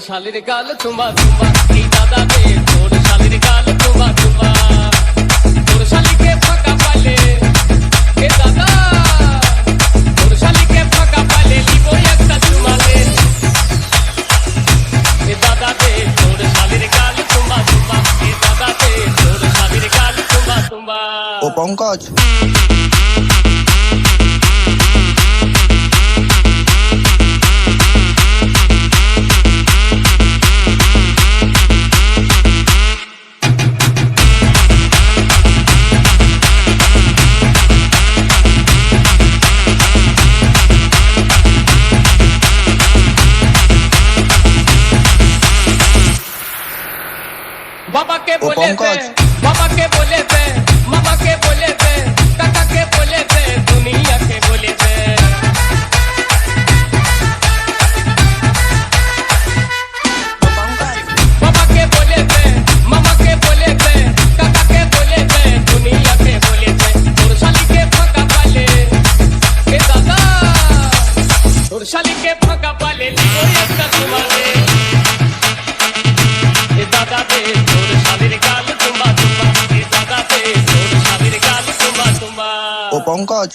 শালির গাল চুমা চুমা এই দাদা রে তোর শালির গাল চুমা চুমা তোর শালিকে ফাঁকা পালে এ দাদা তোর শালিকে ফাঁকা পালে দিব একটা চুমা রে এ দাদা রে তোর শালির গাল চুমা চুমা এ দাদা রে তোর শালির গাল চুমা চুমা ও পঙ্কজ বাবাকে বলে দে বাবাকে বলে দে মামাকে বলে দে কাকাকে বলে দে দুনিয়াকে বলে দে বাবাকে বলে দে মামাকে বলে দে কাকাকে বলে দে দুনিয়াকে বলে দে তোর শালিকে ফাঁকা পালে এ দাদা তোর শালিকে ফাঁকা পালে লিবো একটা চুমা রে এ দাদা রে তোর শালির গাল চুমা চুমা এ দাদা রে তোর শালির গাল চুমা চুমা ও পঙ্কজ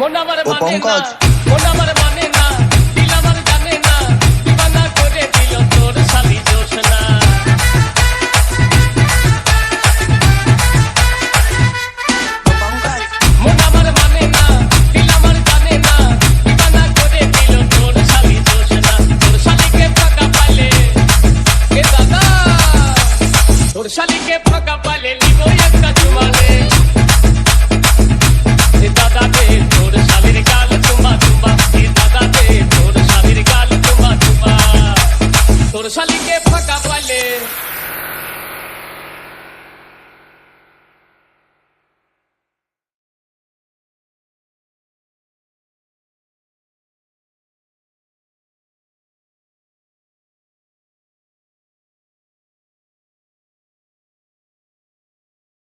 মন আমার ও মানে না পঙ্কজ মন আমার মানে না দিল আমার জানে না দিবানা করে দিল তোর শালি জোছনা মন আমার মানে না দিল আমার জানে না দিবানা করে দিল তোর শালি জোছনা তোর শালিকে ফাঁকা পালে এ দাদা তোর শালিকে ফাঁকা পালে লিবো একটা চুমা রে এ দাদা রে তোর শালির গাল চুমা চুমা এ দাদা রে তোর শালির গাল চুমা চুমা তোর শালিকে ফাঁকা পালে